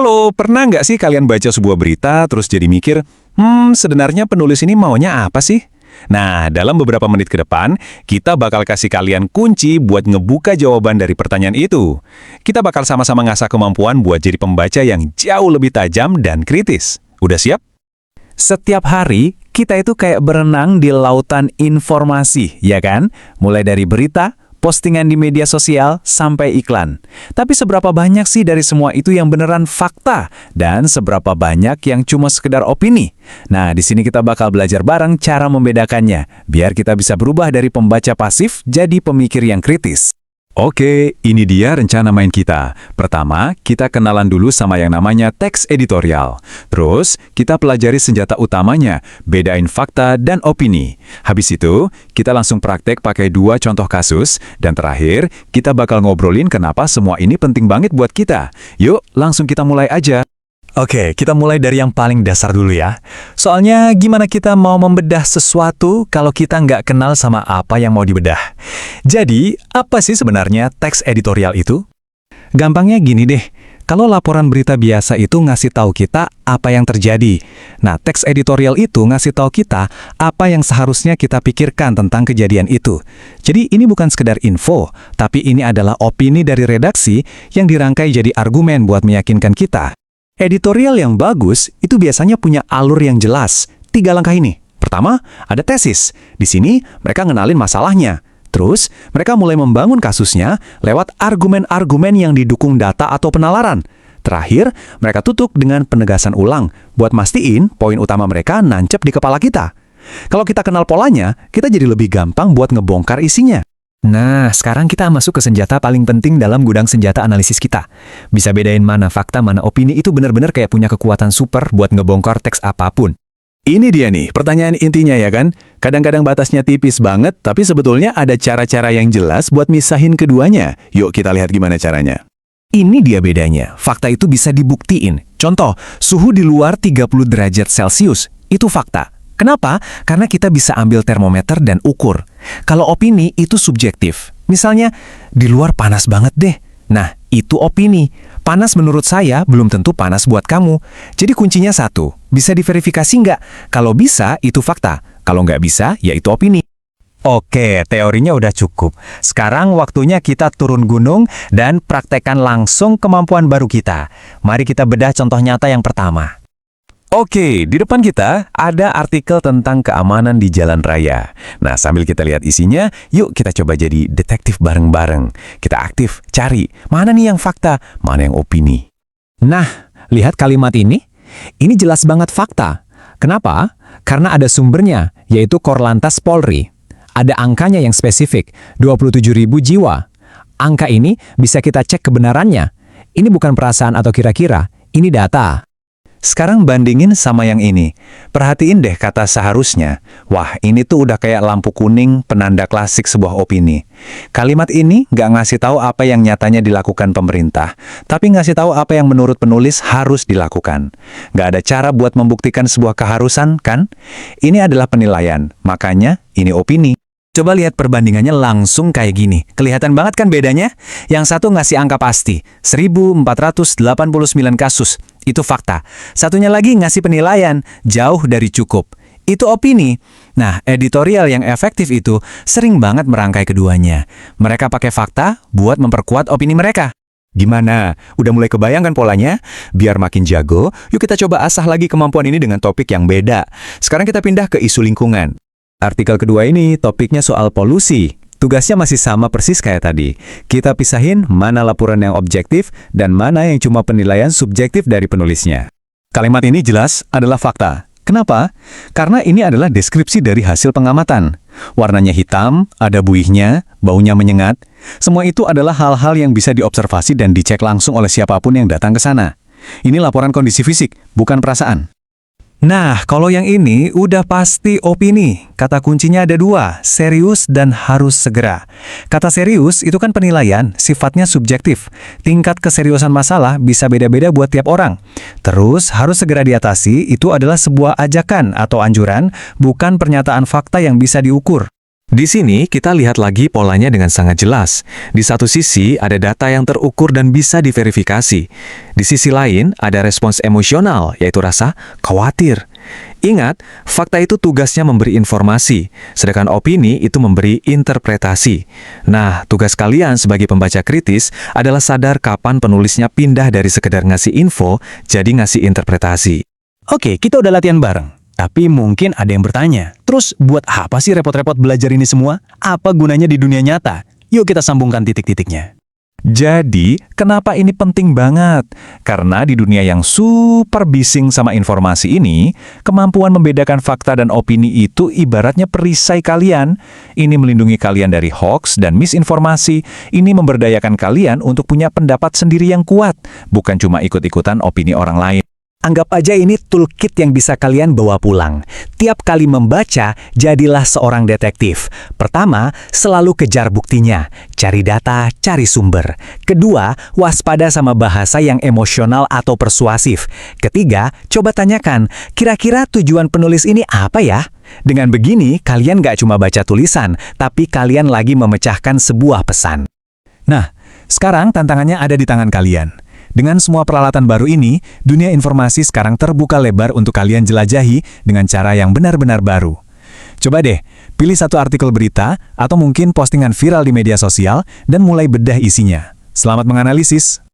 Halo, pernah nggak sih kalian baca sebuah berita terus jadi mikir, sebenarnya penulis ini maunya apa sih? Nah, dalam beberapa menit ke depan, kita bakal kasih kalian kunci buat ngebuka jawaban dari pertanyaan itu. Kita bakal sama-sama ngasah kemampuan buat jadi pembaca yang jauh lebih tajam dan kritis. Udah siap? Setiap hari, kita itu kayak berenang di lautan informasi, ya kan? Mulai dari berita, postingan di media sosial, sampai iklan. Tapi seberapa banyak sih dari semua itu yang beneran fakta? Dan seberapa banyak yang cuma sekedar opini? Nah, di sini kita bakal belajar bareng cara membedakannya, biar kita bisa berubah dari pembaca pasif jadi pemikir yang kritis. Oke, ini dia rencana main kita. Pertama, kita kenalan dulu sama yang namanya teks editorial. Terus, kita pelajari senjata utamanya, bedain fakta dan opini. Habis itu, kita langsung praktek pakai 2 contoh kasus. Dan terakhir, kita bakal ngobrolin kenapa semua ini penting banget buat kita. Yuk, langsung kita mulai aja. Oke, kita mulai dari yang paling dasar dulu ya. Soalnya gimana kita mau membedah sesuatu kalau kita nggak kenal sama apa yang mau dibedah? Jadi, apa sih sebenarnya teks editorial itu? Gampangnya gini deh, kalau laporan berita biasa itu ngasih tahu kita apa yang terjadi. Nah, teks editorial itu ngasih tahu kita apa yang seharusnya kita pikirkan tentang kejadian itu. Jadi ini bukan sekedar info, tapi ini adalah opini dari redaksi yang dirangkai jadi argumen buat meyakinkan kita. Editorial yang bagus itu biasanya punya alur yang jelas. 3 langkah ini. Pertama, ada tesis. Di sini mereka ngenalin masalahnya. Terus, mereka mulai membangun kasusnya lewat argumen-argumen yang didukung data atau penalaran. Terakhir, mereka tutup dengan penegasan ulang buat mastiin poin utama mereka nancep di kepala kita. Kalau kita kenal polanya, kita jadi lebih gampang buat ngebongkar isinya. Nah, sekarang kita masuk ke senjata paling penting dalam gudang senjata analisis kita. Bisa bedain mana fakta, mana opini itu benar-benar kayak punya kekuatan super buat ngebongkar teks apapun. Ini dia nih, pertanyaan intinya ya kan? Kadang-kadang batasnya tipis banget, tapi sebetulnya ada cara-cara yang jelas buat misahin keduanya. Yuk kita lihat gimana caranya. Ini dia bedanya. Fakta itu bisa dibuktiin. Contoh, suhu di luar 30 derajat Celcius. Itu fakta. Kenapa? Karena kita bisa ambil termometer dan ukur. Kalau opini itu subjektif. Misalnya, di luar panas banget deh. Nah, itu opini. Panas menurut saya belum tentu panas buat kamu. Jadi kuncinya satu, bisa diverifikasi nggak? Kalau bisa, itu fakta. Kalau nggak bisa, ya itu opini. Oke, teorinya udah cukup. Sekarang waktunya kita turun gunung dan praktekkan langsung kemampuan baru kita. Mari kita bedah contoh nyata yang pertama. Oke, di depan kita ada artikel tentang keamanan di jalan raya. Nah, sambil kita lihat isinya, yuk kita coba jadi detektif bareng-bareng. Kita aktif, cari mana nih yang fakta, mana yang opini. Nah, lihat kalimat ini. Ini jelas banget fakta. Kenapa? Karena ada sumbernya, yaitu Korlantas Polri. Ada angkanya yang spesifik, 27.000 jiwa. Angka ini bisa kita cek kebenarannya. Ini bukan perasaan atau kira-kira, ini data. Sekarang bandingin sama yang ini. Perhatiin deh kata seharusnya. Wah, ini tuh udah kayak lampu kuning penanda klasik sebuah opini. Kalimat ini nggak ngasih tahu apa yang nyatanya dilakukan pemerintah, tapi ngasih tahu apa yang menurut penulis harus dilakukan. Nggak ada cara buat membuktikan sebuah keharusan, kan? Ini adalah penilaian, makanya ini opini. Coba lihat perbandingannya langsung kayak gini. Kelihatan banget kan bedanya? Yang satu ngasih angka pasti, 1.489 kasus. Itu fakta. Satunya lagi ngasih penilaian, jauh dari cukup. Itu opini. Nah, editorial yang efektif itu sering banget merangkai keduanya. Mereka pakai fakta buat memperkuat opini mereka. Gimana? Udah mulai kebayang kan polanya? Biar makin jago, yuk kita coba asah lagi kemampuan ini dengan topik yang beda. Sekarang kita pindah ke isu lingkungan. Artikel kedua ini topiknya soal polusi. Tugasnya masih sama persis kayak tadi. Kita pisahin mana laporan yang objektif dan mana yang cuma penilaian subjektif dari penulisnya. Kalimat ini jelas adalah fakta. Kenapa? Karena ini adalah deskripsi dari hasil pengamatan. Warnanya hitam, ada buihnya, baunya menyengat. Semua itu adalah hal-hal yang bisa diobservasi dan dicek langsung oleh siapapun yang datang ke sana. Ini laporan kondisi fisik, bukan perasaan. Nah, kalau yang ini udah pasti opini. Kata kuncinya ada 2, serius dan harus segera. Kata serius itu kan penilaian, sifatnya subjektif. Tingkat keseriusan masalah bisa beda-beda buat tiap orang. Terus, harus segera diatasi itu adalah sebuah ajakan atau anjuran, bukan pernyataan fakta yang bisa diukur. Di sini kita lihat lagi polanya dengan sangat jelas. Di satu sisi ada data yang terukur dan bisa diverifikasi. Di sisi lain ada respons emosional, yaitu rasa khawatir. Ingat, fakta itu tugasnya memberi informasi, sedangkan opini itu memberi interpretasi. Nah, tugas kalian sebagai pembaca kritis adalah sadar kapan penulisnya pindah dari sekedar ngasih info jadi ngasih interpretasi. Oke, kita udah latihan bareng. Tapi mungkin ada yang bertanya, terus buat apa sih repot-repot belajar ini semua? Apa gunanya di dunia nyata? Yuk kita sambungkan titik-titiknya. Jadi, kenapa ini penting banget? Karena di dunia yang super bising sama informasi ini, kemampuan membedakan fakta dan opini itu ibaratnya perisai kalian. Ini melindungi kalian dari hoax dan misinformasi. Ini memberdayakan kalian untuk punya pendapat sendiri yang kuat, bukan cuma ikut-ikutan opini orang lain. Anggap aja ini toolkit yang bisa kalian bawa pulang. Tiap kali membaca, jadilah seorang detektif. Pertama, selalu kejar buktinya. Cari data, cari sumber. Kedua, waspada sama bahasa yang emosional atau persuasif. Ketiga, coba tanyakan, kira-kira tujuan penulis ini apa ya? Dengan begini, kalian gak cuma baca tulisan, tapi kalian lagi memecahkan sebuah pesan. Nah, sekarang tantangannya ada di tangan kalian. Dengan semua peralatan baru ini, dunia informasi sekarang terbuka lebar untuk kalian jelajahi dengan cara yang benar-benar baru. Coba deh, pilih satu artikel berita atau mungkin postingan viral di media sosial dan mulai bedah isinya. Selamat menganalisis!